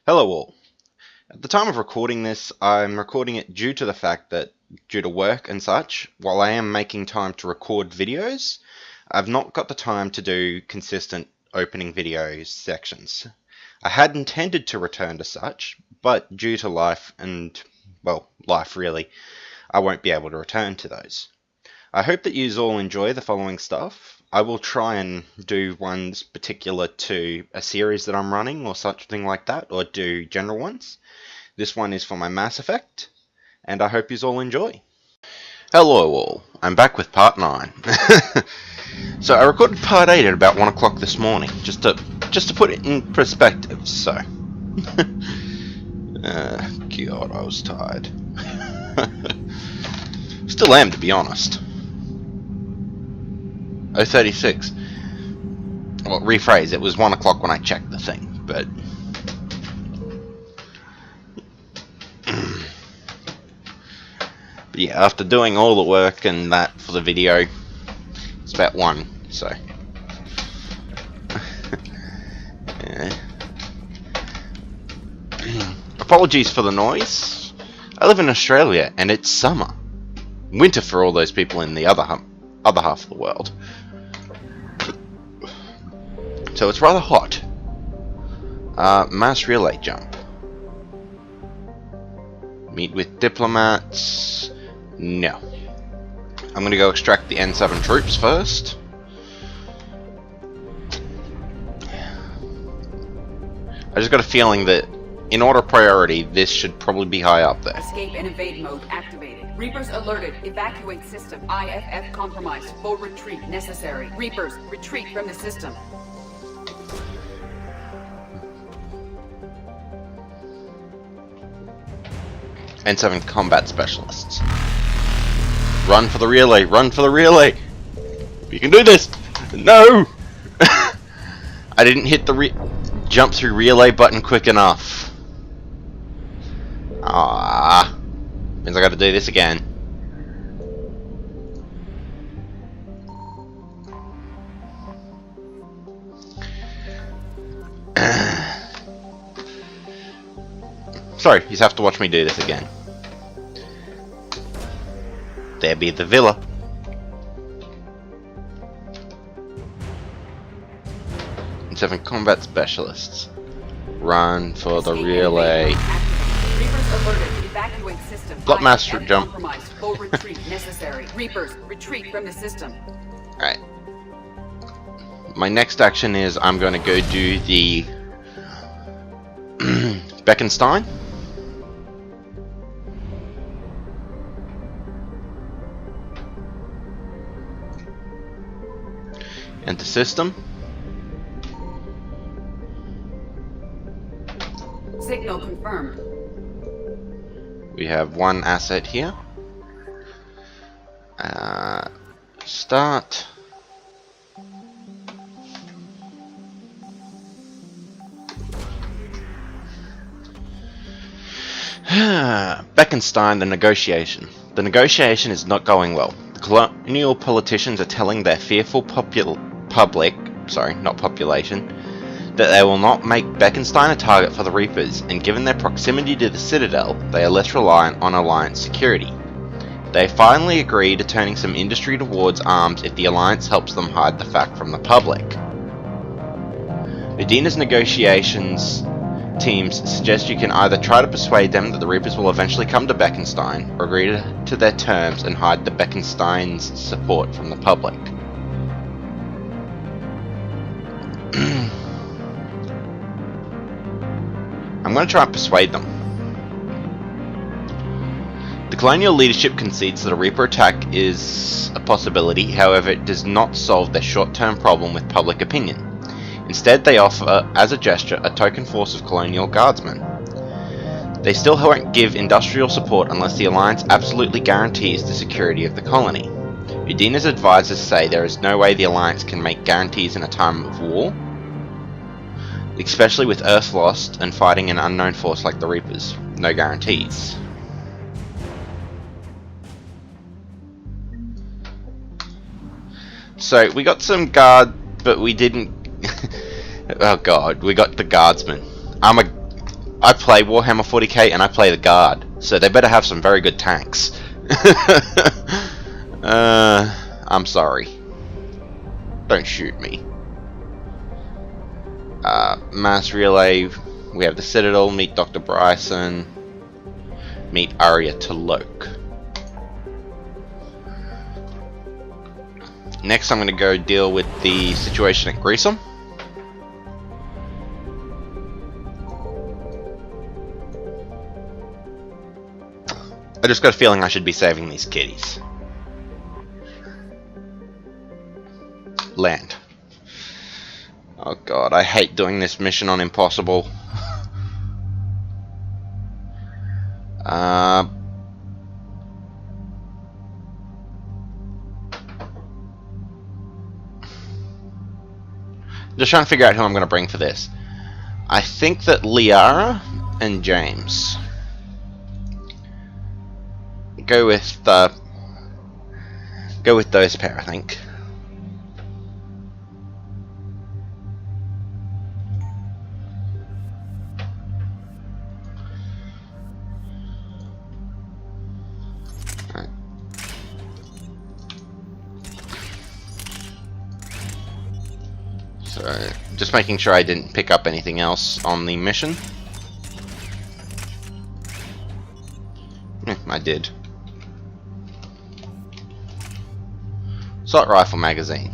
Hello all. At the time of recording this, I'm recording it due to the fact that, due to work and such, while I am making time to record videos, I've not got the time to do consistent opening video sections. I had intended to return to such, but due to life and, well, life really, I won't be able to return to those. I hope that you all enjoy the following stuff. I will try and do ones particular to a series that I'm running or something like that, or do general ones. This one is for my Mass Effect, and I hope you all enjoy. Hello all, I'm back with part 9. So I recorded part 8 at about 1 o'clock this morning, just to put it in perspective, so. God, I was tired. Still am, to be honest. 0:36. Well, rephrase, it was 1 o'clock when I checked the thing, but... but yeah, after doing all the work and that for the video, it's about 1, so... yeah. Apologies for the noise. I live in Australia, and it's summer. Winter for all those people in the other half of the world. So it's rather hot. Mass relay jump. Meet with diplomats. No. I'm gonna go extract the N7 troops first. I just got a feeling that in order of priority, this should probably be high up there. Escape and evade mode activated. Reapers alerted. Evacuate system. IFF compromised. Full retreat necessary. Reapers, retreat from the system. N7 combat specialists. Run for the relay! Run for the relay! You can do this! No! I didn't hit the jump through relay button quick enough. Ah, means I got to do this again. Sorry, you have to watch me do this again. There be the villa. And 7 combat specialists. Run for the relay. Reapers alerted. Evacuate system. Block master jump. Full retreat necessary. Reapers, retreat from the system. Alright. My next action is I'm going to go do the Beckenstein. Enter system. Signal confirmed. We have 1 asset here. Start. Beckenstein, the negotiation. The negotiation is not going well. The colonial politicians are telling their fearful population, that they will not make Beckenstein a target for the Reapers, and given their proximity to the Citadel, they are less reliant on Alliance security. They finally agree to turning some industry towards arms if the Alliance helps them hide the fact from the public. Udina's negotiations teams suggest you can either try to persuade them that the Reapers will eventually come to Beckenstein, or agree to their terms and hide the Beckenstein's support from the public. I'm going to try and persuade them. The colonial leadership concedes that a Reaper attack is a possibility, however it does not solve their short-term problem with public opinion. Instead, they offer, as a gesture, a token force of colonial guardsmen. They still won't give industrial support unless the Alliance absolutely guarantees the security of the colony. Udina's advisors say there is no way the Alliance can make guarantees in a time of war, especially with Earth lost and fighting an unknown force like the Reapers. No guarantees. So, we got some guard, but we didn't... oh god, we got the guardsmen. I play Warhammer 40k and I play the Guard, so they better have some very good tanks. I'm sorry. Don't shoot me. Mass Relay, we have the Citadel, meet Dr. Bryson, meet Arya T'Loak. Next I'm going to go deal with the situation at Greasem. I just got a feeling I should be saving these kitties. Land. Oh god, I hate doing this mission on Impossible. Just trying to figure out who I'm going to bring for this. I think that Liara and James. Go with those pair, I think. Right. So, just making sure I didn't pick up anything else on the mission. I did. Assault rifle magazine.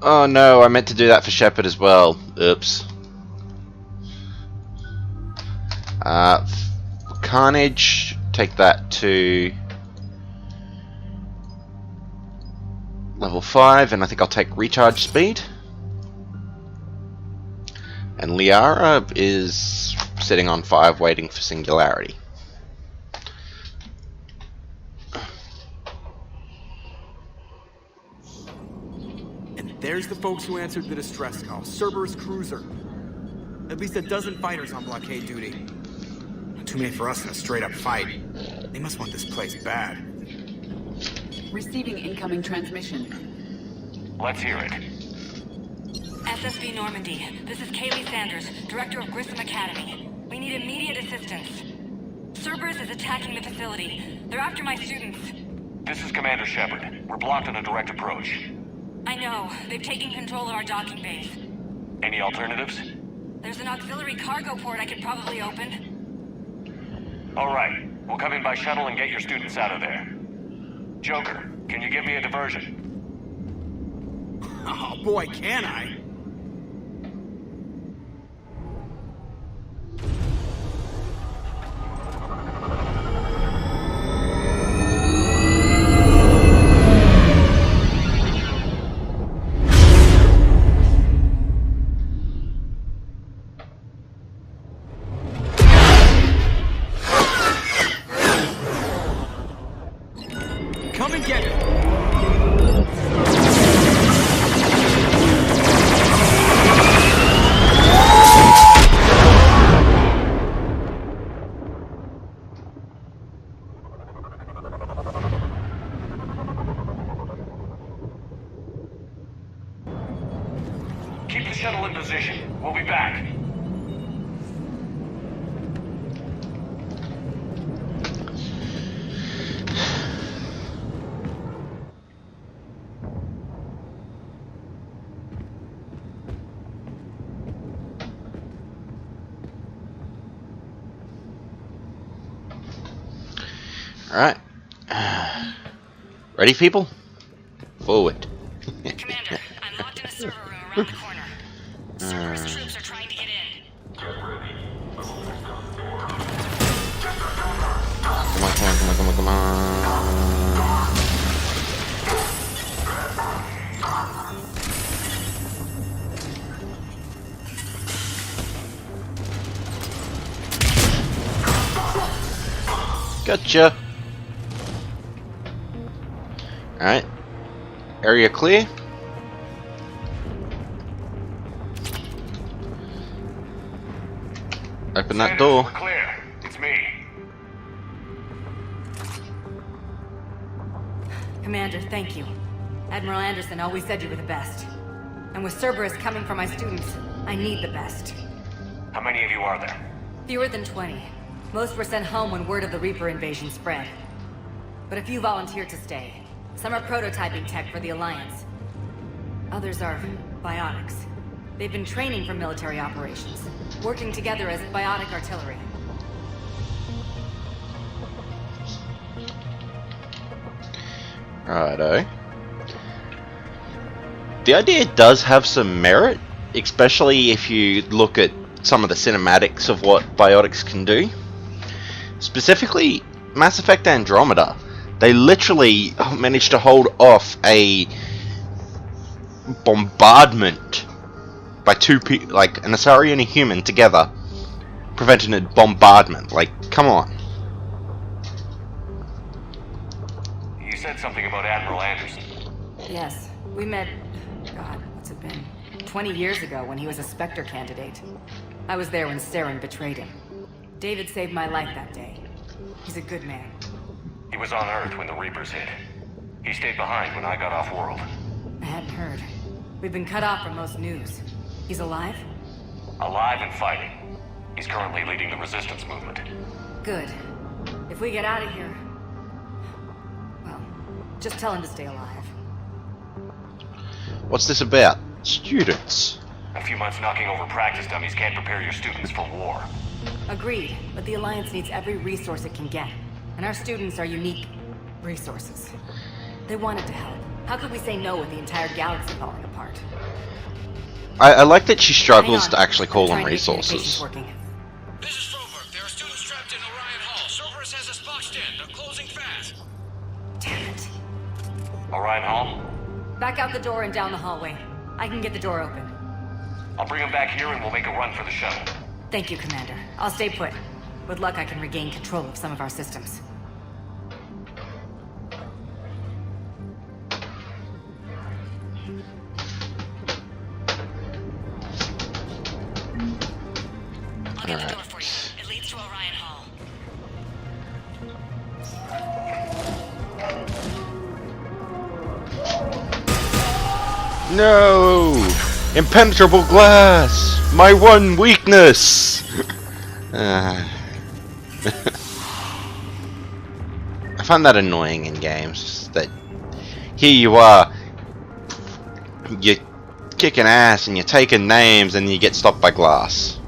Oh no, I meant to do that for Shepard as well. Oops. Carnage, take that to level 5, and I think I'll take recharge speed. And Liara is sitting on 5 waiting for Singularity. And there's the folks who answered the distress call. Cerberus cruiser. At least a dozen fighters on blockade duty. Too many for us in a straight-up fight. They must want this place bad. Receiving incoming transmission. Let's hear it. SSB Normandy, this is Kaylee Sanders, Director of Grissom Academy. We need immediate assistance. Cerberus is attacking the facility. They're after my students. This is Commander Shepard. We're blocked on a direct approach. I know. They've taken control of our docking base. Any alternatives? There's an auxiliary cargo port I could probably open. Alright, we'll come in by shuttle and get your students out of there. Joker, can you give me a diversion? Oh boy, can I? Come and get it! Keep the shuttle in position. We'll be back. Alright. Ready, people? Forward. Commander, I'm locked in a server room around the corner. Cerberus troops are trying to get in. Come on. Gotcha. Alright. Area clear. Open that Sanders, door. we're clear. It's me. Commander, thank you. Admiral Anderson always said you were the best. And with Cerberus coming for my students, I need the best. How many of you are there? Fewer than 20. Most were sent home when word of the Reaper invasion spread. But a few volunteered to stay. Some are prototyping tech for the Alliance. Others are biotics. They've been training for military operations, working together as biotic artillery. Righto. The idea does have some merit, especially if you look at some of the cinematics of what biotics can do. Specifically, Mass Effect Andromeda. They literally managed to hold off a bombardment by two people, like an Asari and a human together, preventing a bombardment. Like, come on. You said something about Admiral Anderson. Yes, we met, God, what's it been? 20 years ago when he was a Spectre candidate. I was there when Saren betrayed him. David saved my life that day. He's a good man. He was on Earth when the Reapers hit. He stayed behind when I got off-world. I hadn't heard. We've been cut off from most news. He's alive? Alive and fighting. He's currently leading the resistance movement. Good. If we get out of here... well, just tell him to stay alive. What's this about? Students. A few months knocking over practice dummies can't prepare your students for war. Agreed, but the Alliance needs every resource it can get. And our students are unique resources. They wanted to help. How could we say no with the entire galaxy falling apart? I like that she struggles Hang to on. actually call I'm them trying to get resources. communications working. This is Froberg. There are students trapped in Orion Hall. Cerberus has us boxed in. They're closing fast. Damn it. Orion Hall? Back out the door and down the hallway. I can get the door open. I'll bring them back here and we'll make a run for the shuttle. Thank you, Commander. I'll stay put. With luck, I can regain control of some of our systems. I'll get the door for you. It leads to Orion Hall. No! Impenetrable glass! My one weakness! I find that annoying in games, that here you are, you're kicking ass and you're taking names and you get stopped by glass.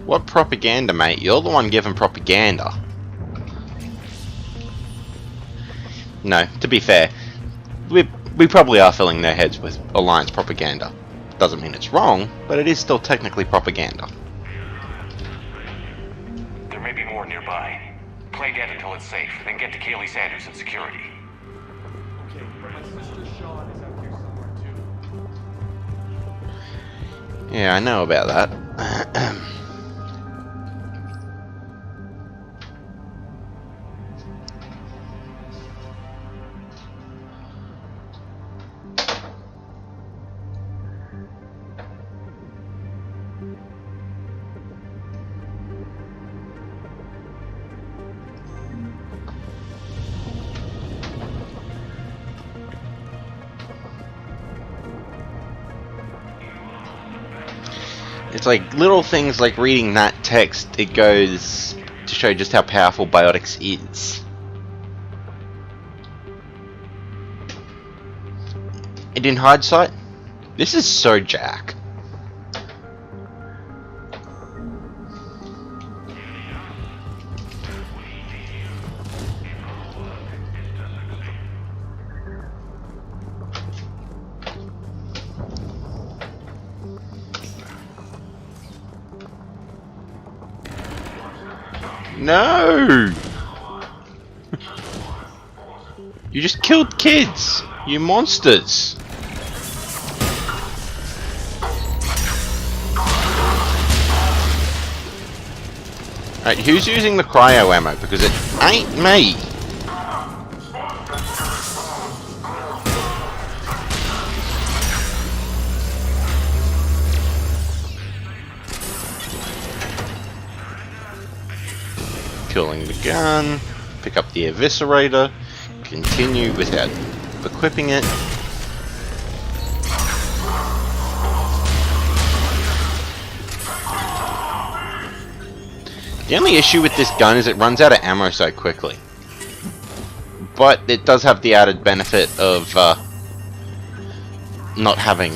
What propaganda, mate? You're the one giving propaganda. No, to be fair, we probably are filling their heads with Alliance propaganda. Doesn't mean it's wrong, but it is still technically propaganda. There may be more nearby. Play dead until it's safe, then get to Kaylee Sanders and security. Okay, my sister Sean is out here somewhere too. Yeah, I know about that. It's like little things like reading that text, it goes to show just how powerful Biotics is. And in hindsight, this is so Jack. No! You just killed kids! You monsters! Alright, who's using the cryo ammo? Because it ain't me! Killing the gun, pick up the eviscerator, continue without equipping it. The only issue with this gun is it runs out of ammo so quickly. But it does have the added benefit of not having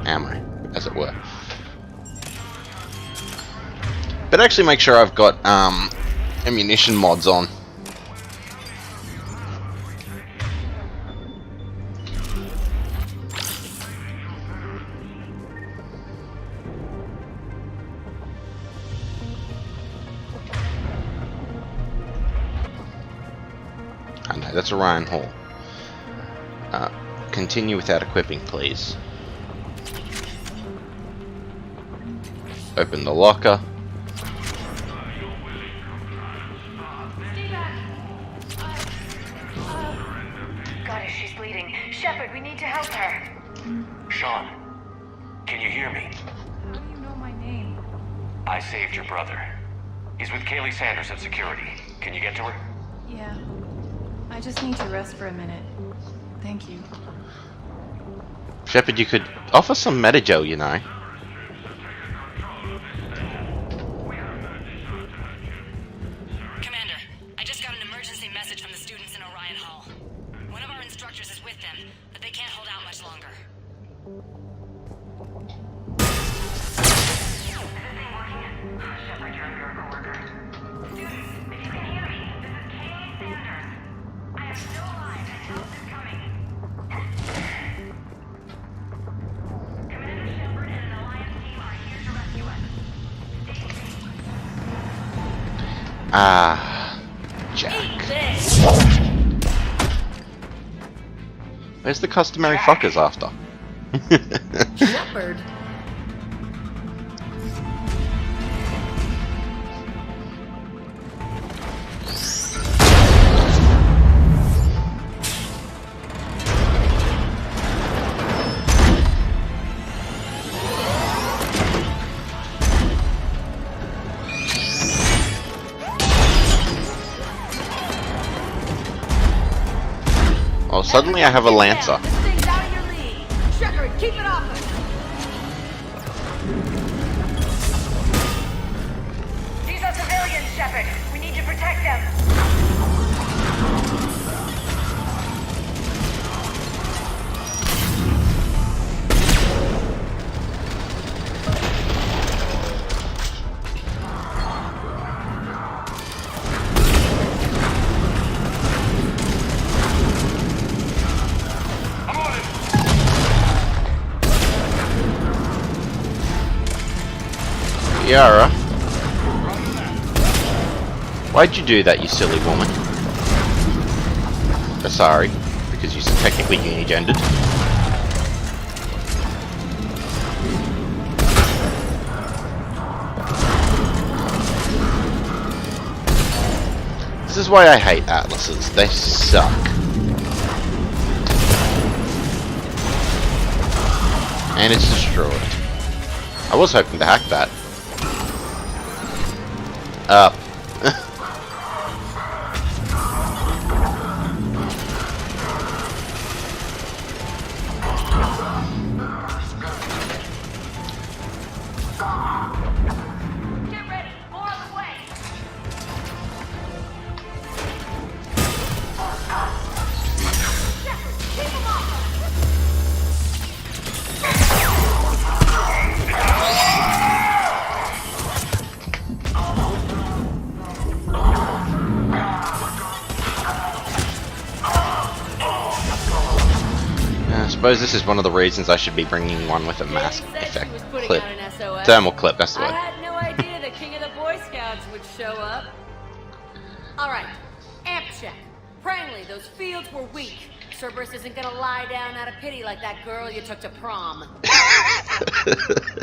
ammo, as it were. But actually make sure I've got ammunition mods on. Oh no, that's Orion Hall. Continue without equipping, please. Open the locker. Shepard, we need to help her. Sean, can you hear me? How do you know my name? I saved your brother. He's with Kaylee Sanders at security. Can you get to her? Yeah. I just need to rest for a minute. Thank you. Shepard, you could offer some Metagel, you know. Commander, I just got an emergency message from the students in Orion Hall. One of our instructors is with them, but they can't hold out much longer. Shepard, you're under a coworker. Students, if you can hear me, this is Kaylee Sanders. I am still alive and help is coming. Commander Shepard and an Alliance team are here to rescue us. Ah, Jack. Where's the customary fuckers after? Shepard. Oh, suddenly I have a Lancer. This thing's out of your league. Shepard, keep it off us. These are civilians, Shepard. We need to protect them. I'm on it! Yara. Why'd you do that, you silly woman? Sorry, because you're technically unigendered. This is why I hate Atlases. They suck. And it's destroyed. I was hoping to hack that. Up. Get ready. More on the way. Shepard, keep them off. suppose this is one of the reasons I should be bringing one with a mask Jane said effect she was putting clip. out an SOS. Thermal clip, that's the I word. had no idea the king of the Boy Scouts would show up. Alright, amp check. Prangley, those fields were weak. Cerberus isn't gonna lie down out of pity like that girl you took to prom.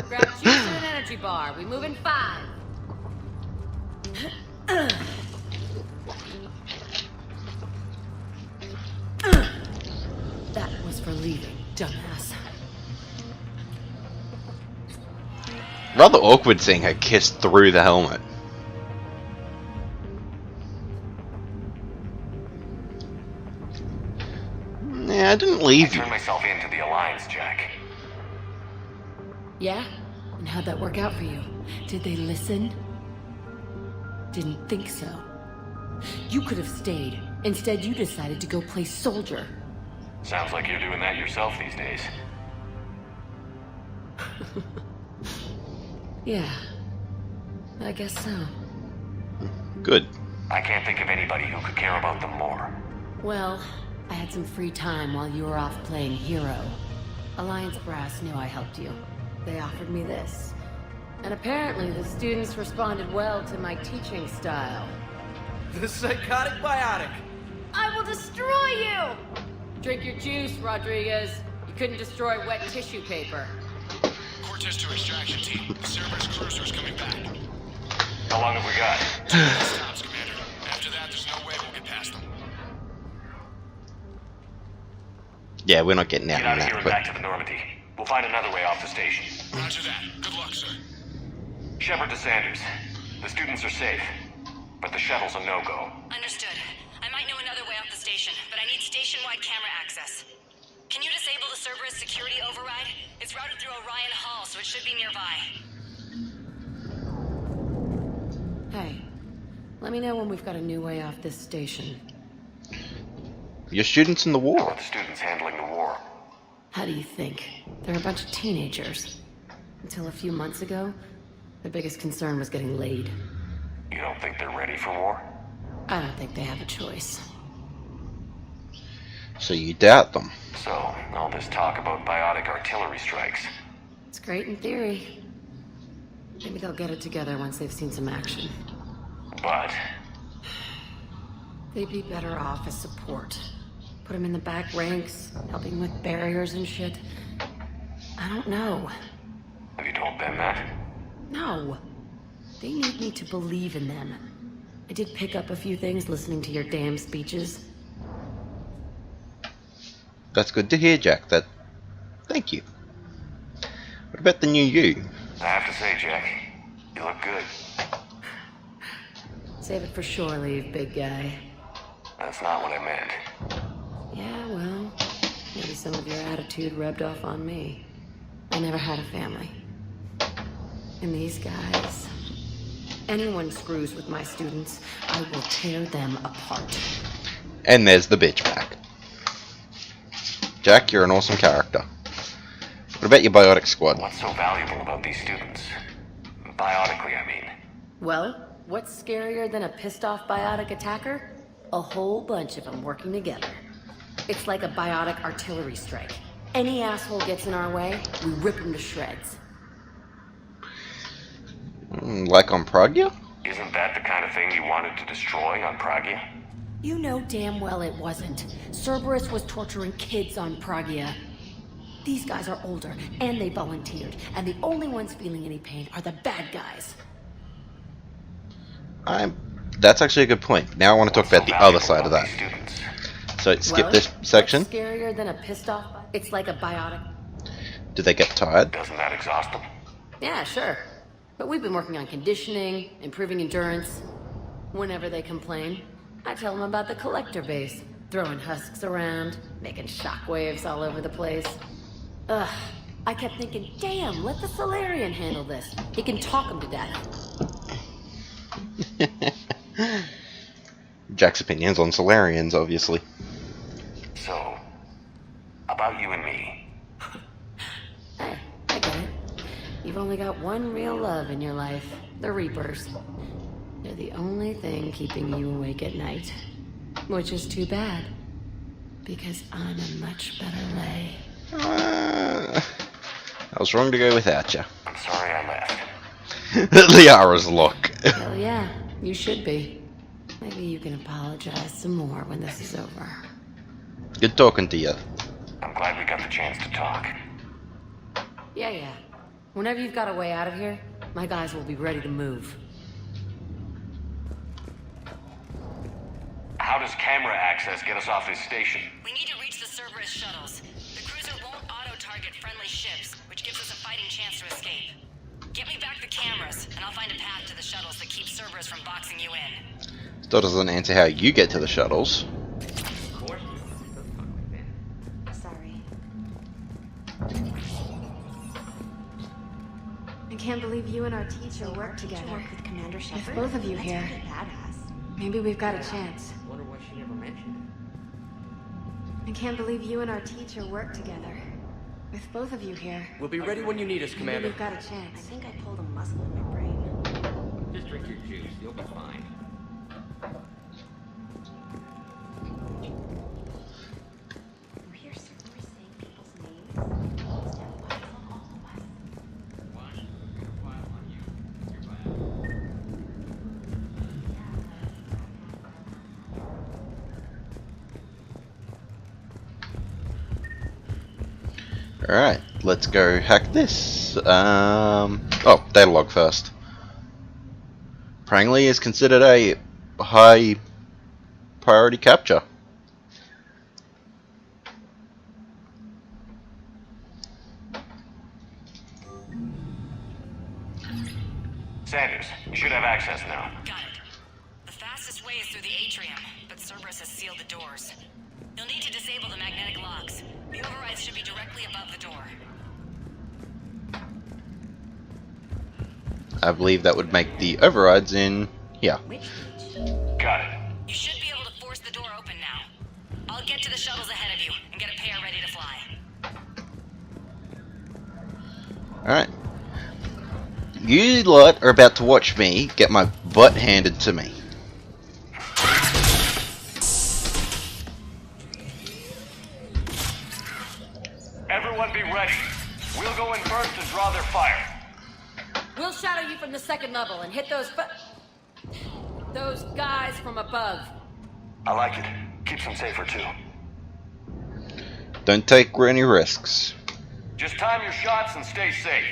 Grab juice and an energy bar. We move in 5. That was for leaving, dumbass. Rather awkward seeing her kiss through the helmet. Yeah, I didn't I leave you. turned myself into the Alliance, Jack. Yeah? And how'd that work out for you? Did they listen? Didn't think so. You could have stayed. Instead, you decided to go play soldier. Sounds like you're doing that yourself these days. Yeah. I guess so. Good. I can't think of anybody who could care about them more. Well, I had some free time while you were off playing hero. Alliance Brass knew I helped you. They offered me this. And apparently the students responded well to my teaching style. The psychotic biotic. I will destroy you! Drink your juice, Rodriguez. You couldn't destroy wet tissue paper. Cortez to extraction team. The Cerberus cruiser is coming back. How long have we got? 2 minute stops, Commander. After that, there's no way we'll get past them. Yeah, we're not getting out Get on out of here that, and but back to the Normandy. We'll find another way off the station. Roger that. Good luck, sir. Shepard to Sanders. The students are safe, but the shuttle's a no-go. Understood. I might know another way off the station, but I need station-wide camera access. Can you disable the Cerberus security override? It's routed through Orion Hall, so it should be nearby. Hey, let me know when we've got a new way off this station. your students in the How war. are the students handling the war? How do you think? They're a bunch of teenagers. Until a few months ago, their biggest concern was getting laid. You don't think they're ready for war? I don't think they have a choice. So you doubt them. So, all this talk about biotic artillery strikes. It's great in theory. Maybe they'll get it together once they've seen some action. But, They'd be better off as support. Put them in the back ranks, helping with barriers and shit. I don't know. have you told them that? No. They need me to believe in them. I did pick up a few things listening to your damn speeches. That's good to hear, Jack. Thank you. What about the new you? I have to say, Jack, you look good. Save it for shore leave, big guy. That's not what I meant. Yeah, well, maybe some of your attitude rubbed off on me. I never had a family. And these guys... Anyone screws with my students, I will tear them apart. And there's the bitch back. Jack, you're an awesome character. What about your biotic squad? What's so valuable about these students? Biotically, I mean. Well, what's scarier than a pissed-off biotic attacker? A whole bunch of them working together. It's like a biotic artillery strike. Any asshole gets in our way, we rip him to shreds. Like on Pragia? Isn't that the kind of thing you wanted to destroy on Pragia? You know damn well it wasn't. Cerberus was torturing kids on Pragia. These guys are older, and they volunteered, and the only ones feeling any pain are the bad guys. That's actually a good point. Now I want to talk about the other side of that. Students. So skip Well, this section. What's scarier than a pissed-off? It's like a biotic. Do they get tired? Doesn't that exhaust them? Yeah, sure. But we've been working on conditioning, improving endurance. Whenever they complain, I tell them about the collector base, throwing husks around, making shockwaves all over the place. Ugh, I kept thinking, damn, let the Solarian handle this. He can talk them to death. Jack's opinions on Solarians, obviously. So, about you and me. Hey, I get it. You've only got one real love in your life, the Reapers. They're the only thing keeping you awake at night. Which is too bad. Because I'm a much better lay. I was wrong to go without you. I'm sorry I left. Liara's look. Hell yeah, you should be. Maybe you can apologize some more when this is over. Good talking to you. I'm glad we got the chance to talk. Yeah. Whenever you've got a way out of here, my guys will be ready to move. How does camera access get us off this station? We need to reach the Cerberus shuttles. The cruiser won't auto-target friendly ships, which gives us a fighting chance to escape. Get me back the cameras, and I'll find a path to the shuttles that keep Cerberus from boxing you in. Still doesn't answer how you get to the shuttles. Sorry. I can't believe you and our teacher work together. Work with Commander Shepard. With both of you That's here, pretty badass. maybe we've got a chance. Wonder why she never mentioned I can't believe you and our teacher work together. With both of you here, it. We'll be ready when you need us, maybe Commander. we've got a I chance. think I pulled a muscle in my brain. Just drink your juice. You'll be fine. You hear Cerberus saying people's names? Almost have files on all of us. Alright, let's go hack this. Oh, data log first. Prangley is considered a high priority capture. Sanders, you should have access now. Got it. The fastest way is through the atrium, but Cerberus has sealed the doors. You'll need to disable the magnetic locks. The overrides should be directly above the door. I believe that would make the overrides in here. Got it. You should be able to force the door open now. I'll get to the shuttles ahead of you and get a pair ready to fly. Alright. You lot are about to watch me get my butt handed to me. Everyone be ready. We'll go in first and draw their fire. We'll shadow you from the second level and hit those guys from above. I like it. Keeps them safer too. Don't take any risks. Just time your shots and stay safe.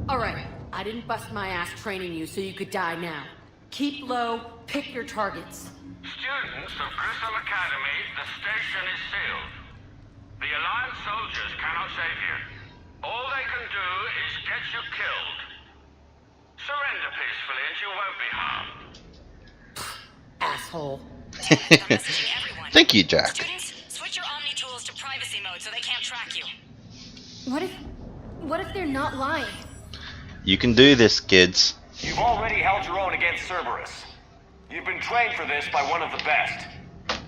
Alright, I didn't bust my ass training you so you could die now. Keep low, pick your targets. Students of Grissom Academy, the station is sealed. The Alliance soldiers cannot save you. All they can do is get you killed. Surrender peacefully and you won't be harmed. Asshole. I'm messaging everyone. Thank you, Jack. Students, switch your Omni tools to privacy mode so they can't track you. What if they're not lying? You can do this, kids. You've already held your own against Cerberus. You've been trained for this by one of the best.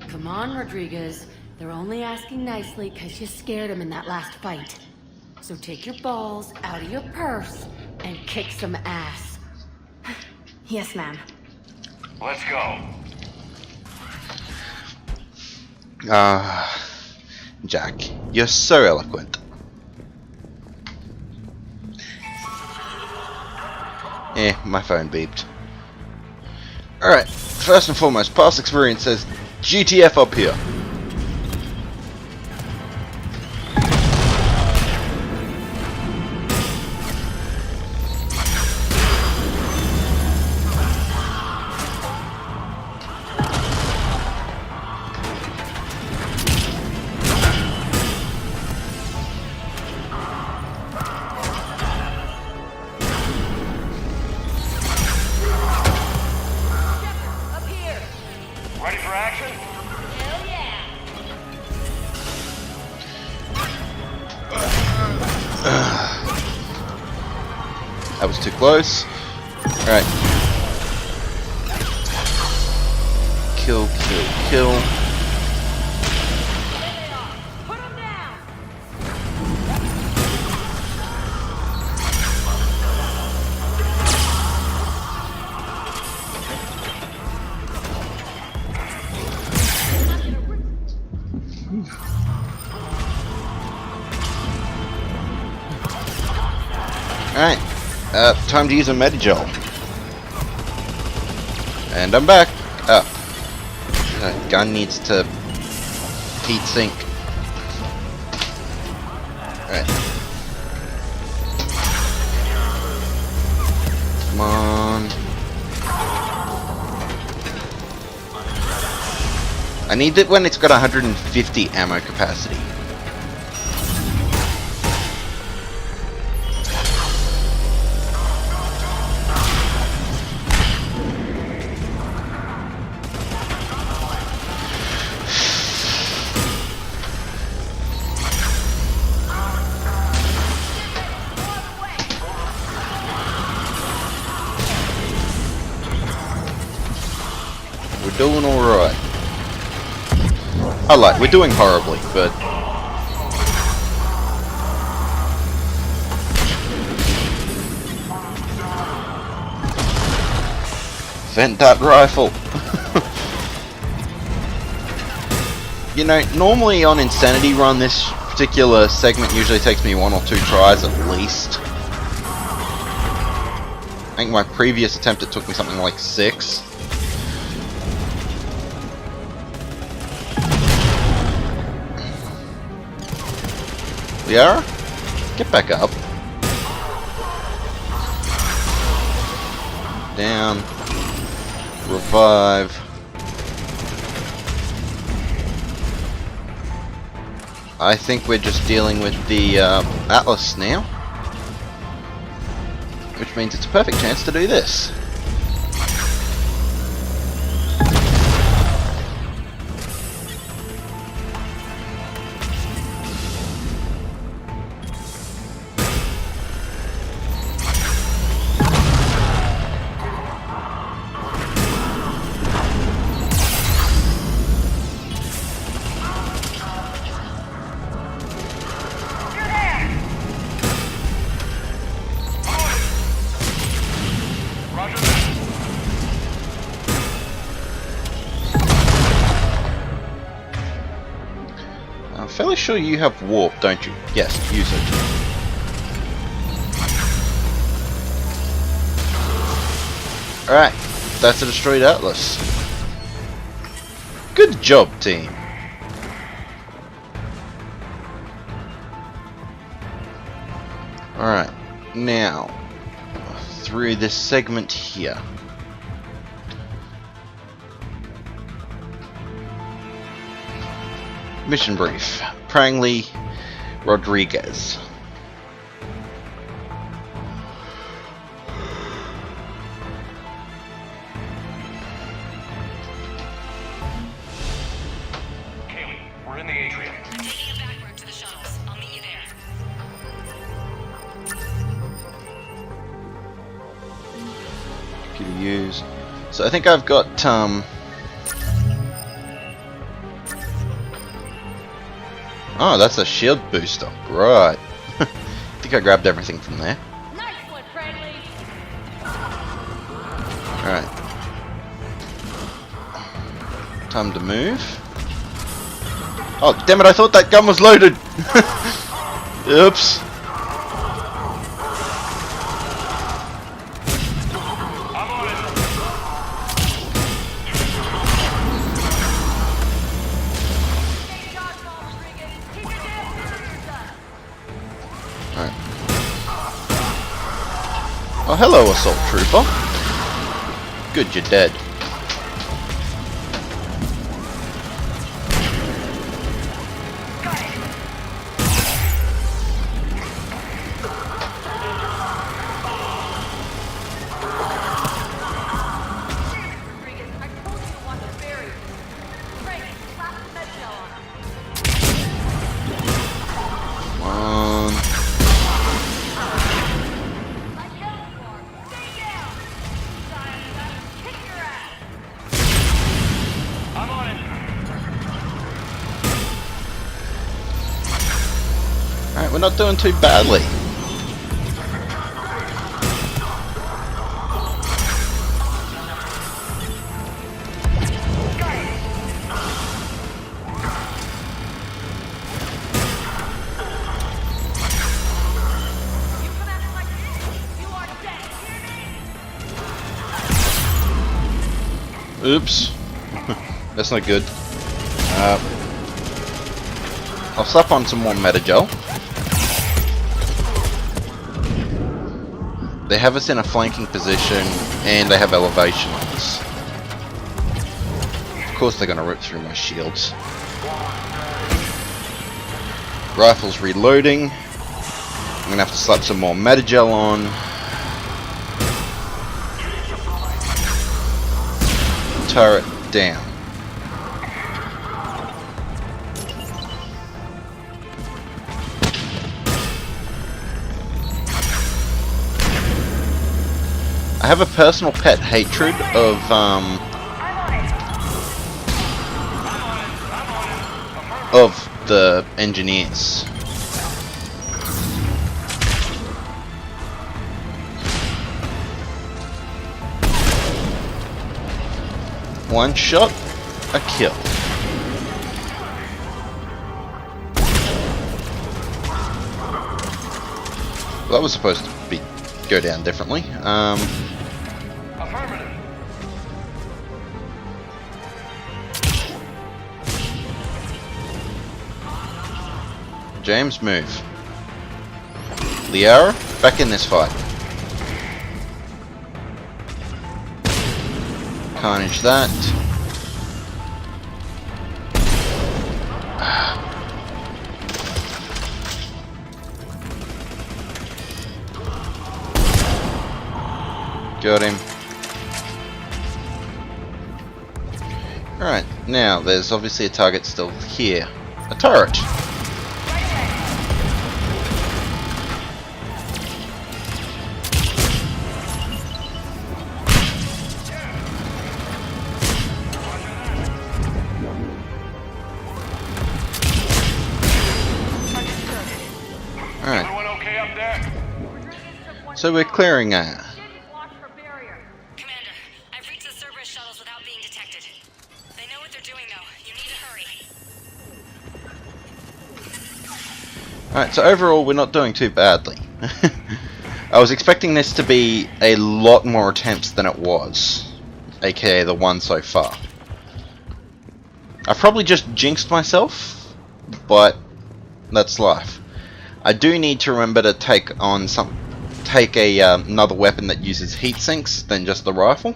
Come on, Rodriguez. They're only asking nicely because you scared them in that last fight. So take your balls out of your purse and kick some ass. Yes, ma'am. Let's go. Jack, you're so eloquent. My phone beeped. Alright, first and foremost, past experience says GTF up here. Up here! Ready for action? Hell yeah! That was too close. Alright. Kill, kill, kill. There they are! Put them down! Alright, time to use a Medigel. And I'm back. Oh. That gun needs to heat sink. Alright. Come on. I need it when it's got 150 ammo capacity. We're doing alright. We're doing horribly, but... Vent that rifle! You know, normally on Insanity Run, this particular segment usually takes me 1 or 2 tries at least. I think my previous attempt it took me something like 6. Liara? Get back up. Down. Revive. I think we're just dealing with the Atlas now. Which means it's a perfect chance to do this. I'm fairly sure you have warp, don't you? Yes, use it. Alright, that's a destroyed Atlas. Good job, team. Alright, now, through this segment here. Mission brief. Prangley Rodriguez. Kaylee, we're in the atrium. I'm taking a back road to the shuttles. I'll meet you there. Computer use. So I think I've got oh, that's a shield booster. Right. I think I grabbed everything from there. Nice one, Prangley. Alright. Time to move. Oh, damn it, I thought that gun was loaded! Oops. I'm on it. Alright. Oh, hello, Assault Trooper. Good, you're dead. Come on. I'm on it. Alright, we're not doing too badly. Oops. That's not good. I'll slap on some more Metagel. They have us in a flanking position, and they have elevation on us. Of course they're gonna rip through my shields. Rifle's reloading. I'm gonna have to slap some more Metagel on. Turret down. I have a personal pet hatred of the engineers. One shot, a kill. Well, that was supposed to go down differently. James, move. Liara, back in this fight. Carnage that. Got him. Alright, now there's obviously a target still here. A turret. Alright. So we're clearing Commander, I've reached the Cerberus shuttles without being detected. They know what they're doing though. You need to hurry. Alright, so overall we're not doing too badly. I was expecting this to be a lot more attempts than it was. AKA the one so far. I probably just jinxed myself, but that's life. I do need to remember to take another weapon that uses heat sinks than just the rifle,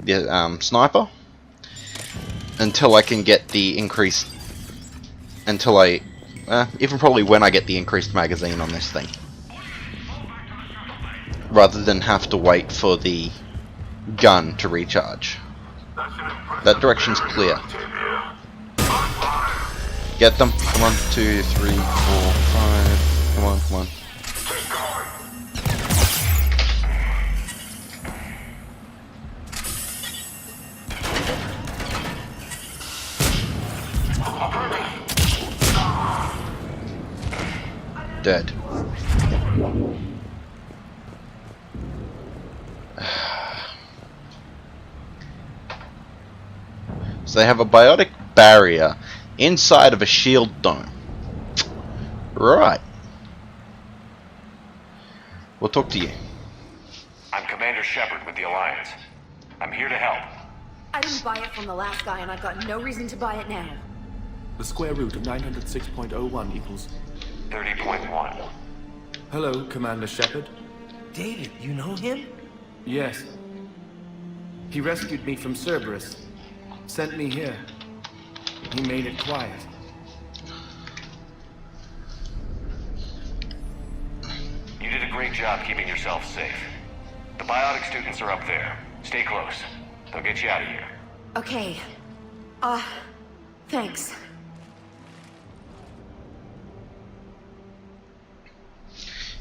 the sniper, until I can get the increased, even probably when I get the increased magazine on this thing, rather than have to wait for the gun to recharge. That direction's clear. Get them. Come on. 2, 3, 4, 5. Come on, come on. Dead. So they have a biotic barrier inside of a shield dome. Right. We'll talk to you. I'm Commander Shepard with the Alliance. I'm here to help. I didn't buy it from the last guy, and I've got no reason to buy it now. The square root of 906.01 equals... 30.1. Hello, Commander Shepard. David, you know him? Yes. He rescued me from Cerberus. Sent me here. He made it quiet. You did a great job keeping yourself safe. The biotic students are up there. Stay close. They'll get you out of here. Okay. Thanks.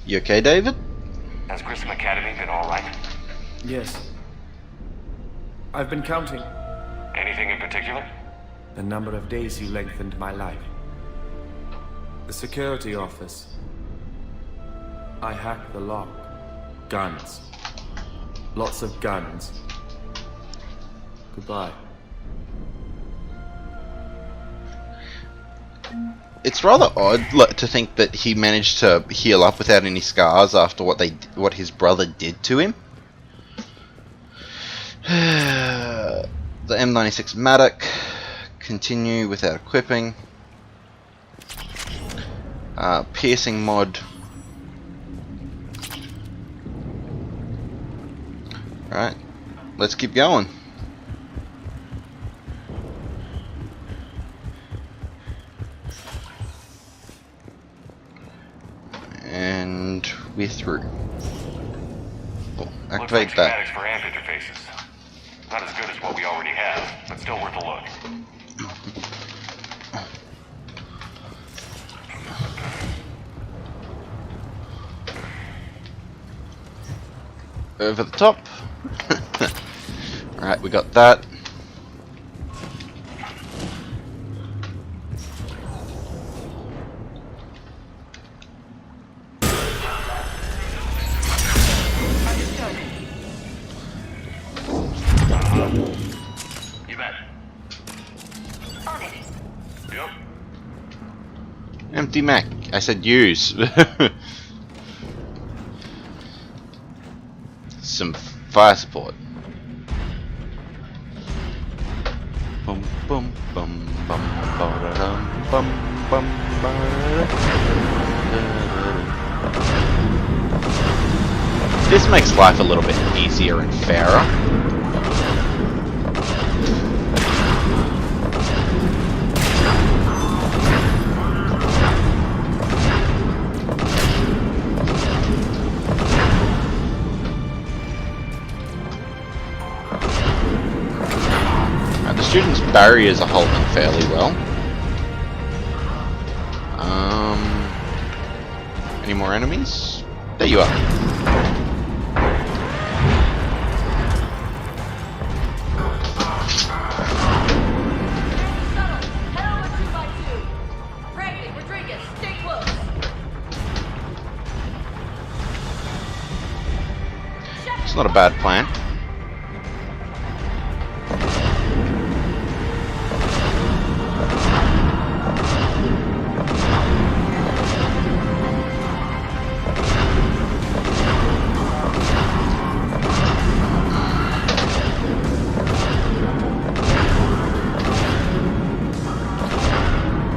You okay, David? Has Grissom Academy been alright? Yes. I've been counting. Anything in particular? The number of days you lengthened my life. The security office. I hacked the lock. Guns. Lots of guns. Goodbye. It's rather odd to think that he managed to heal up without any scars after what his brother did to him. the M96 Matic. Continue without equipping. Piercing mod. Alright, let's keep going. And we're through. Cool. Activate Looks like that. schematics for amp interfaces. Not as good as what we already have, but still worth a look. Over the top. Alright, we got that. You bet. On it. Yep. Empty Mac. I said use. Some fire support. Bum bum bum bum ba-da-dum, bum bum ba-da-da. This makes life a little bit easier and fairer. The students' barriers are holding fairly well. Any more enemies? There you are. It's not a bad plan.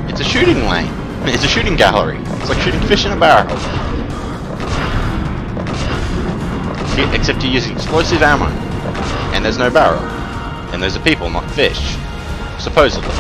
It's a shooting lane. It's a shooting gallery. It's like shooting fish in a barrel. Except you're using explosive ammo. And there's no barrel. And those are people, not fish. Supposedly.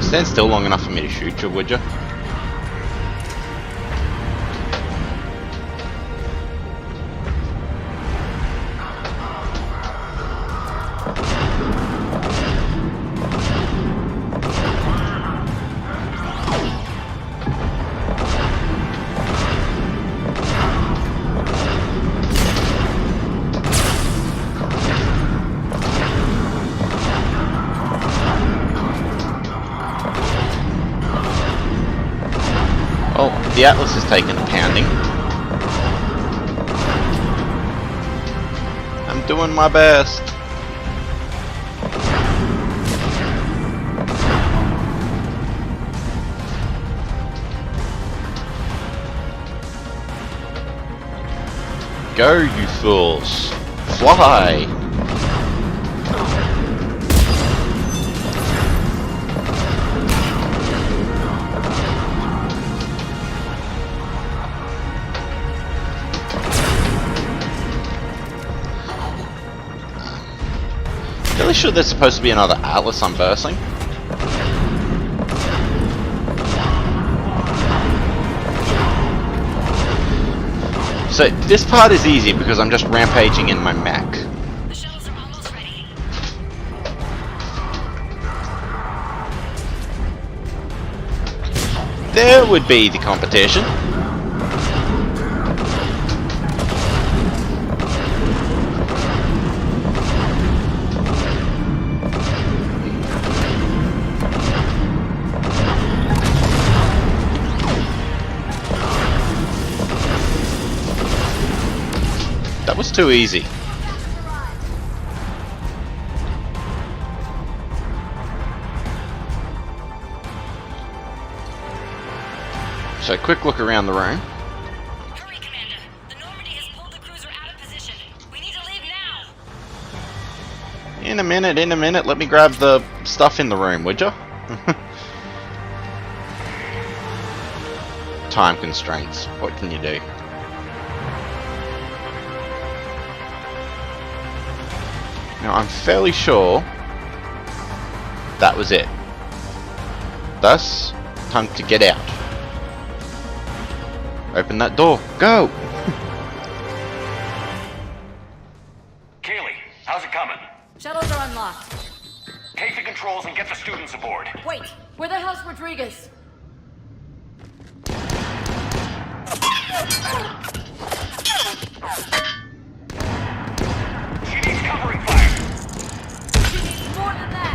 Stand still long enough for me to shoot you, would you? Oh, the Atlas has taken a pounding. I'm doing my best. Go, you fools. Fly! Really sure there's supposed to be another Atlas I'm versing. So this part is easy because I'm just rampaging in my mech. The shuttles are almost ready. There would be the competition. That was too easy. So quick look around the room. Hurry, Commander. The Normandy has pulled the cruiser out of position. We need to leave now. In a minute. Let me grab the stuff in the room, would ya? Time constraints. What can you do? Now I'm fairly sure that was it. Thus, time to get out. Open that door. Go! Kaylee, how's it coming? Shuttles are unlocked. Take the controls and get the students aboard. Wait, where the hell's Rodriguez? She needs covering fire. She needs more than that.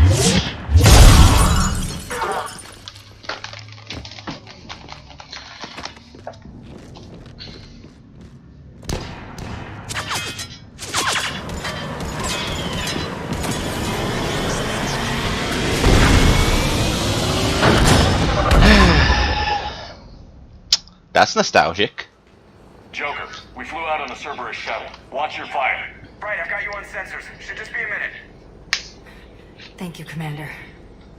That's nostalgic. Joker, we flew out on the Cerberus shuttle. Watch your fire. Right, I got you on sensors. Should just be a minute. Thank you, Commander.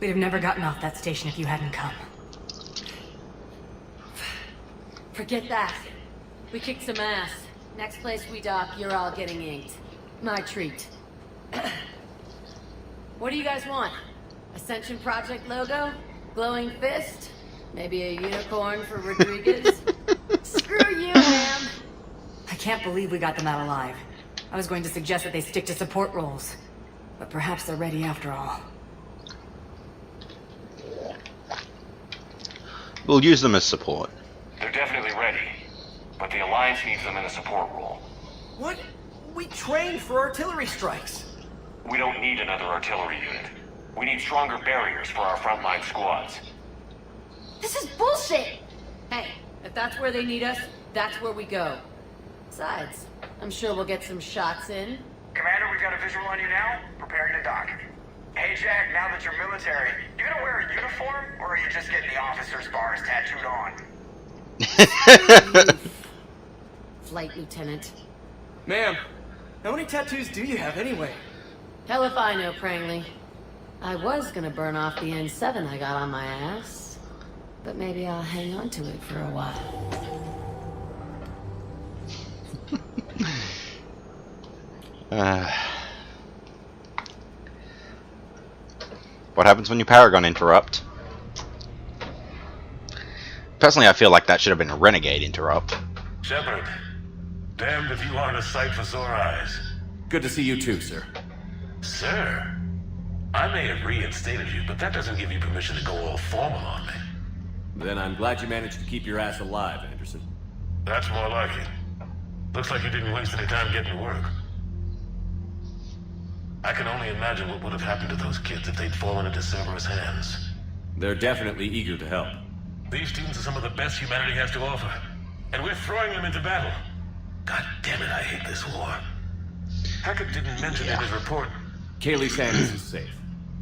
We'd have never gotten off that station if you hadn't come. Forget that. We kicked some ass. Next place we dock, you're all getting inked. My treat. What do you guys want? Ascension Project logo? Glowing fist? Maybe a unicorn for Rodriguez? Screw you, ma'am! I can't believe we got them out alive. I was going to suggest that they stick to support roles. But perhaps they're ready after all. We'll use them as support. They're definitely ready, but the Alliance needs them in a support role. What? We trained for artillery strikes. We don't need another artillery unit. We need stronger barriers for our frontline squads. This is bullshit! Hey, if that's where they need us, that's where we go. Besides, I'm sure we'll get some shots in. Commander, we've got a visual on you now. Preparing to dock. Hey, Jack, now that you're military, you gonna wear a uniform, or are you just getting the officer's bars tattooed on? Flight Lieutenant. Ma'am, how many tattoos do you have anyway? Hell if I know, Prangley. I was gonna burn off the N7 I got on my ass. But maybe I'll hang on to it for a while. What happens when you Paragon interrupt? Personally, I feel like that should have been a Renegade interrupt. Shepard, damned if you aren't a sight for sore eyes. Good to see you too, sir. Sir, I may have reinstated you, but that doesn't give you permission to go all formal on me. Then I'm glad you managed to keep your ass alive, Anderson. That's more like it. Looks like you didn't waste any time getting to work. I can only imagine what would have happened to those kids if they'd fallen into Cerberus' hands. They're definitely eager to help. These students are some of the best humanity has to offer, and we're throwing them into battle. God damn it, I hate this war. Hackett didn't mention in his report. Kaylee Sanders is safe.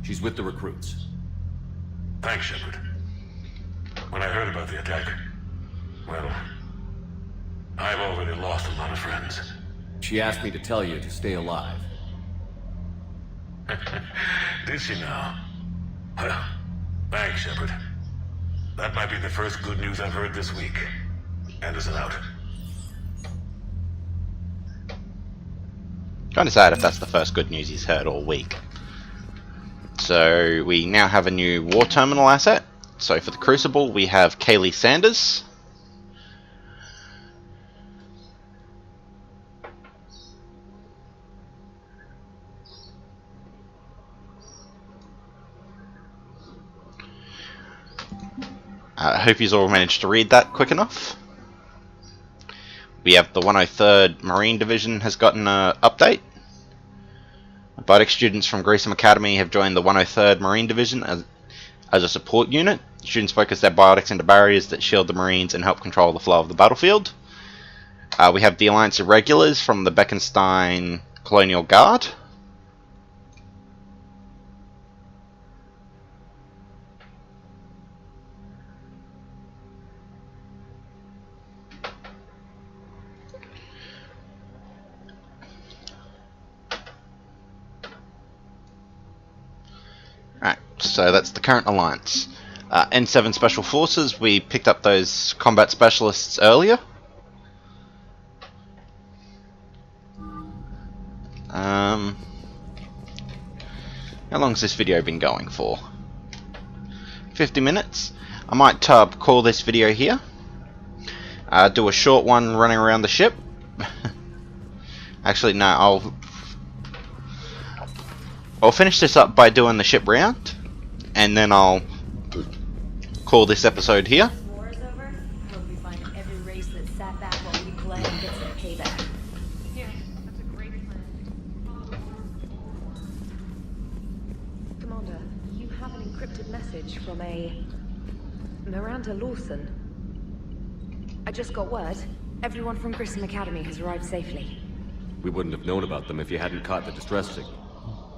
She's with the recruits. Thanks, Shepard. When I heard about the attack, well, I've already lost a lot of friends. She asked me to tell you to stay alive. Did she now? Well, thanks, Shepard. That might be the first good news I've heard this week. Anderson out. Kind of sad if that's the first good news he's heard all week. So we now have a new war terminal asset. So for the Crucible we have Kaylee Sanders. I hope you've all managed to read that quick enough. We have the 103rd Marine Division has gotten an update. Biotic students from Greasem Academy have joined the 103rd Marine Division as a support unit. Students focus their biotics into barriers that shield the Marines and help control the flow of the battlefield. We have the Alliance Irregulars from the Beckenstein Colonial Guard. Right, so that's the current alliance. N7 Special Forces, we picked up those combat specialists earlier. How long's this video been going for? 50 minutes. I might call this video here. Do a short one running around the ship. Actually, no, I'll finish this up by doing the ship round, and then I'll call this episode here. War is over. I hope we find every race that sat back while we bled and get some payback. Yeah, that's a great plan. Commander, you have an encrypted message from a Miranda Lawson. I just got word. Everyone from Greasem Academy has arrived safely. We wouldn't have known about them if you hadn't caught the distress signal.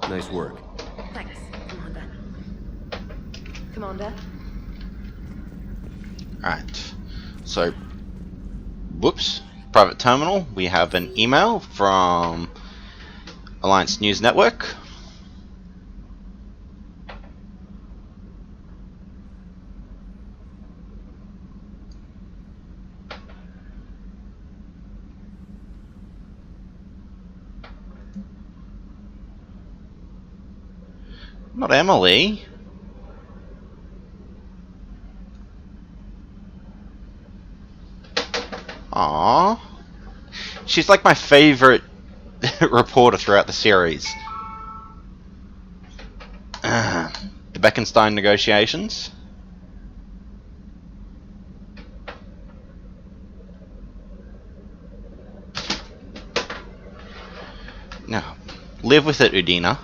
Nice work. Thanks, Commander. Commander? Alright, so, whoops, private terminal, we have an email from Alliance News Network. Not Emily. Aww. She's like my favorite reporter throughout the series. The Beckenstein negotiations. Now, live with it, Udina.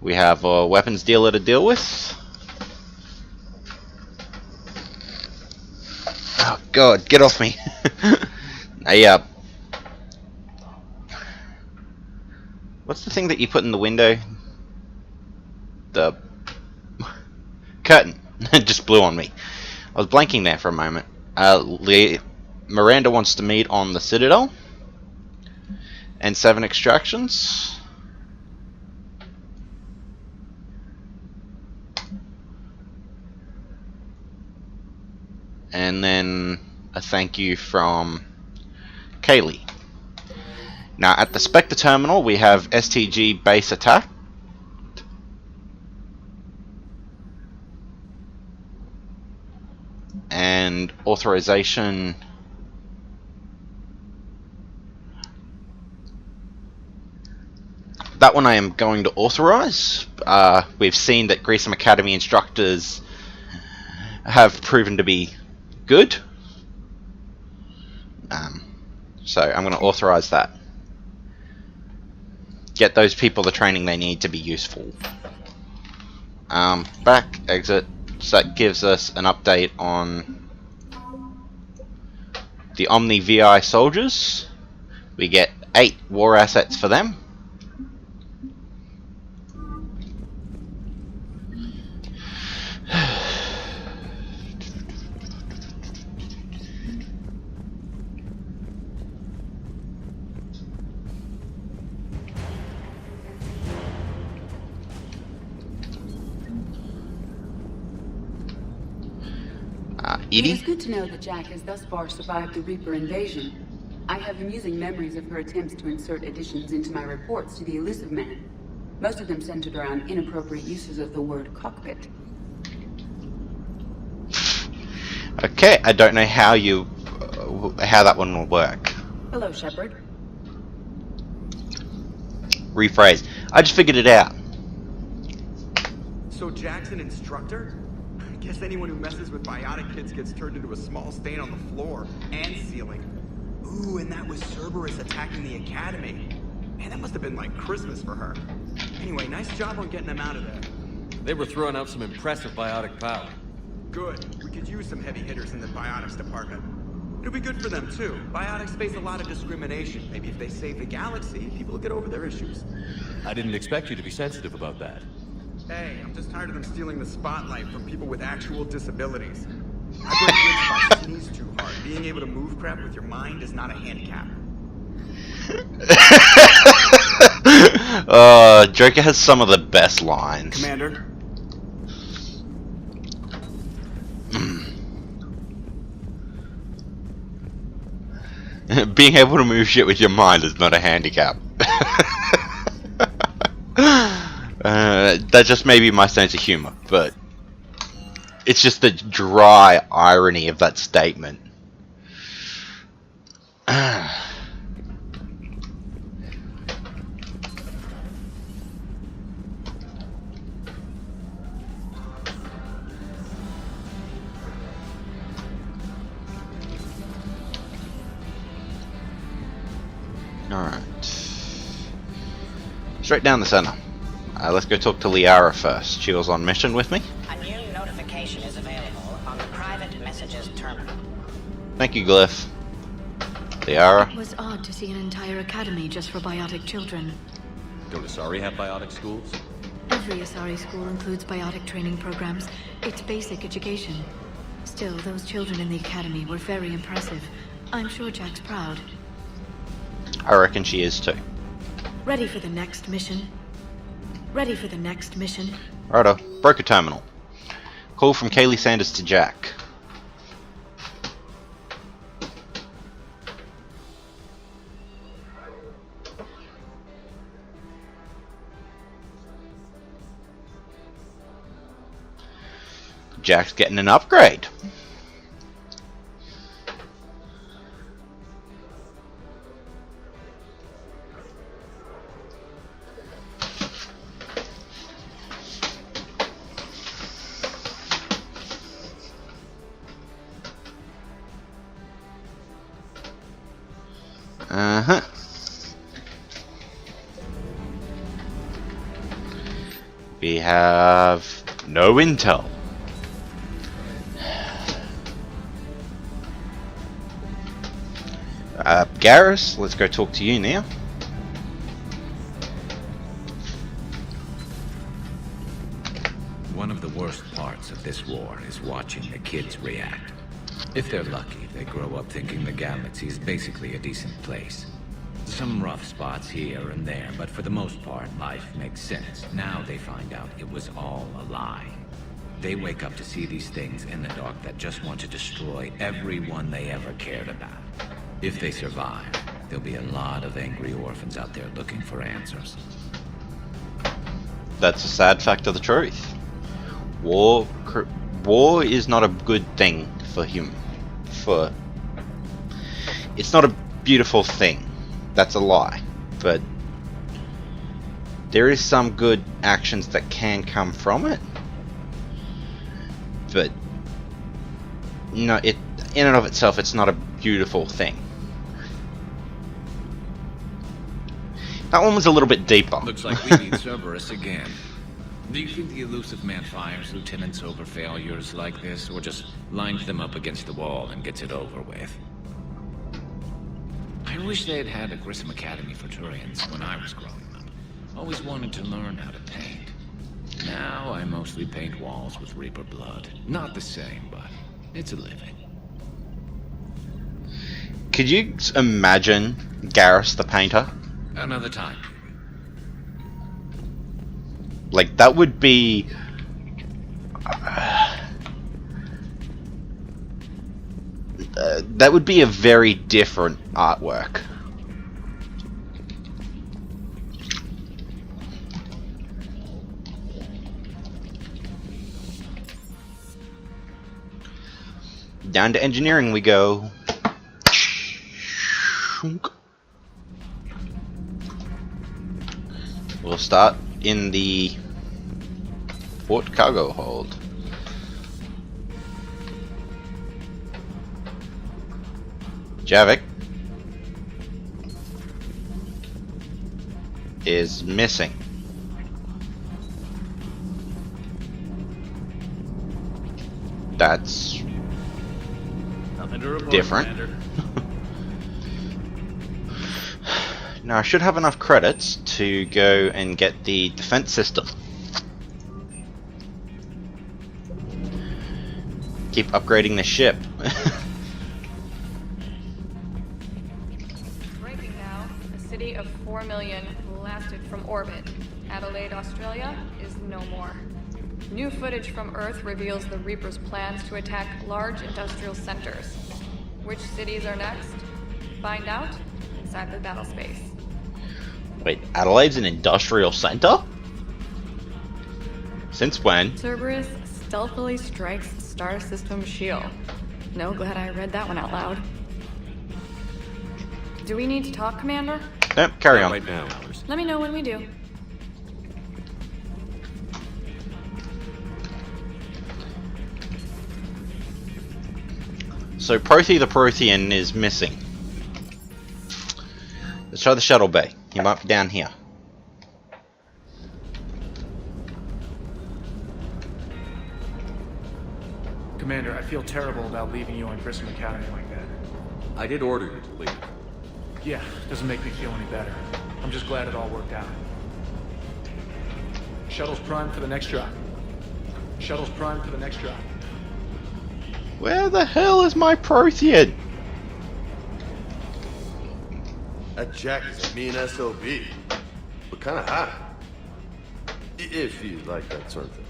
We have a weapons dealer to deal with. Oh god, get off me. What's the thing that you put in the window? The curtain. It just blew on me. I was blanking there for a moment. Miranda wants to meet on the Citadel. And 7 extractions. And then a thank you from Kaylee. Now at the Spectre terminal we have STG base attack. And authorization. That one I am going to authorize. We've seen that Greasem Academy instructors have proven to be good. So I'm going to authorize that. Get those people the training they need to be useful. Back, exit. So that gives us an update on the Omni VI soldiers. We get 8 war assets for them. It is good to know that Jack has thus far survived the Reaper invasion. I have amusing memories of her attempts to insert additions into my reports to the Elusive Man. Most of them centered around inappropriate uses of the word cockpit. Okay, I don't know how how that one will work. Hello, Shepard. Rephrase. I just figured it out. So Jack's an instructor? Guess anyone who messes with biotic kids gets turned into a small stain on the floor and ceiling. Ooh, and that was Cerberus attacking the academy. Man, that must have been like Christmas for her. Anyway, nice job on getting them out of there. They were throwing out some impressive biotic power. Good. We could use some heavy hitters in the biotics department. It'll be good for them, too. Biotics face a lot of discrimination. Maybe if they save the galaxy, people will get over their issues. I didn't expect you to be sensitive about that. Hey, I'm just tired of them stealing the spotlight from people with actual disabilities. I break ribs if I sneeze too hard. Being able to move crap with your mind is not a handicap. Joker has some of the best lines. Commander? Being able to move shit with your mind is not a handicap. That just may be my sense of humor, but it's just the dry irony of that statement. Alright. Straight down the center. Let's go talk to Liara first. She was on mission with me. A new notification is available on the private messages terminal. Thank you, Glyph. Liara. It was odd to see an entire academy just for biotic children. Don't Asari have biotic schools? Every Asari school includes biotic training programs. It's basic education. Still, those children in the academy were very impressive. I'm sure Jack's proud. I reckon she is too. Ready for the next mission? Ready for the next mission? Righto. Broker terminal. Call from Kaylee Sanders to Jack. Jack's getting an upgrade. Uh-huh. We have no intel. Garrus, let's go talk to you now. One of the worst parts of this war is watching the kids react. If they're lucky, they grow up thinking the galaxy is basically a decent place. Some rough spots here and there, but for the most part, life makes sense. Now they find out it was all a lie. They wake up to see these things in the dark that just want to destroy everyone they ever cared about. If they survive, there'll be a lot of angry orphans out there looking for answers. That's a sad fact of the truth. War is not a good thing for human. It's not a beautiful thing. That's a lie. But there is some good actions that can come from it. But no, it in and of itself, it's not a beautiful thing. That one was a little bit deeper. Looks like we need Cerberus again. Do you think the Illusive Man fires lieutenants over failures like this, or just lines them up against the wall and gets it over with? I wish they had had a Grissom Academy for Turians when I was growing up. Always wanted to learn how to paint. Now I mostly paint walls with Reaper blood. Not the same, but it's a living. Could you imagine Garrus the painter? Another time. Like, that would be... that would be a very different artwork. Down to engineering we go. We'll start in the port cargo hold. Javik is missing. That's different. Now I should have enough credits to go and get the defense system. Keep upgrading the ship. Breaking now. A city of 4 million blasted from orbit. Adelaide, Australia is no more. New footage from Earth reveals the Reaper's plans to attack large industrial centers. Which cities are next? Find out inside the battle space. Wait, Adelaide's an industrial center? Since when? Cerberus stealthily strikes Star System shield. No, glad I read that one out loud. Do we need to talk, Commander? Nope, carry on. Right now. Let me know when we do. So Prothi the Prothean is missing. Let's try the shuttle bay. He might be down here. Commander, I feel terrible about leaving you on Grissom Academy like that. I did order you to leave. Yeah, doesn't make me feel any better. I'm just glad it all worked out. Shuttle's primed for the next drop. Shuttle's primed for the next drop. Where the hell is my Prothean? That Jack is a mean SOB, but kind of hot. If you like that sort of thing.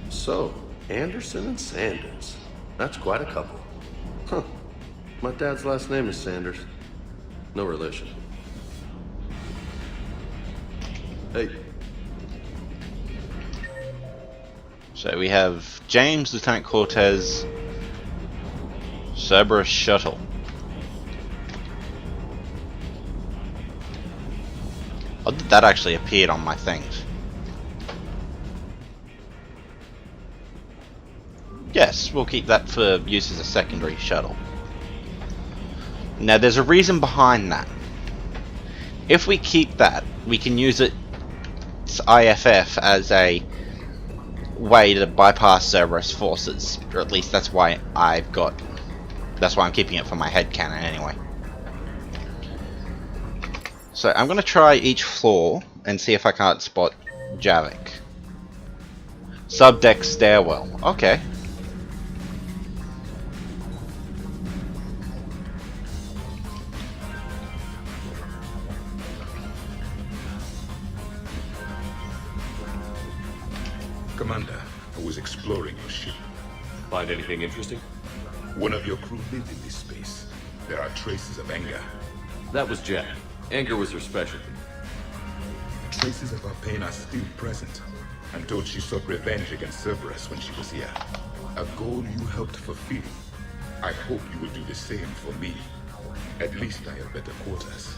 So, Anderson and Sanders. That's quite a couple. Huh. My dad's last name is Sanders. No relation. Hey. So we have James, Lieutenant Cortez, Cerberus shuttle. Oh, that actually appeared on my things. Yes, we'll keep that for use as a secondary shuttle. Now there's a reason behind that. If we keep that, we can use it IFF as a way to bypass Cerberus forces, or at least that's why I'm keeping it for my headcanon anyway. So I'm going to try each floor and see if I can't spot Javik. Subdeck stairwell. Okay. Commander, I was exploring your ship. Find anything interesting? One of your crew lived in this space. There are traces of anger. That was Jack. Anger was her specialty. Traces of her pain are still present. I'm told she sought revenge against Cerberus when she was here. A goal you helped fulfill. I hope you will do the same for me. At least I have better quarters.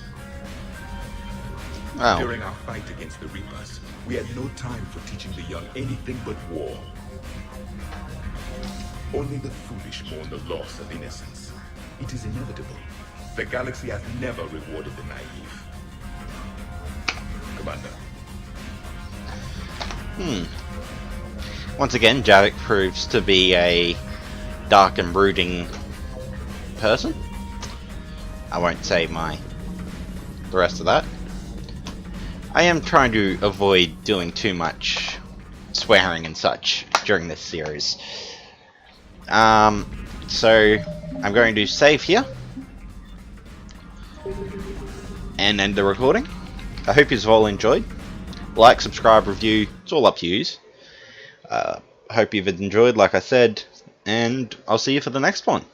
Oh. During our fight against the Reapers, we had no time for teaching the young anything but war. Only the foolish mourn the loss of innocence. It is inevitable. The galaxy has never rewarded the naive. Commander. Once again, Javik proves to be a dark and brooding person. I won't say the rest of that. I am trying to avoid doing too much swearing and such during this series. So I'm going to save here and end the recording. I hope you've all enjoyed. Like, subscribe, review, it's all up to you. Hope you've enjoyed, like I said, and I'll see you for the next one.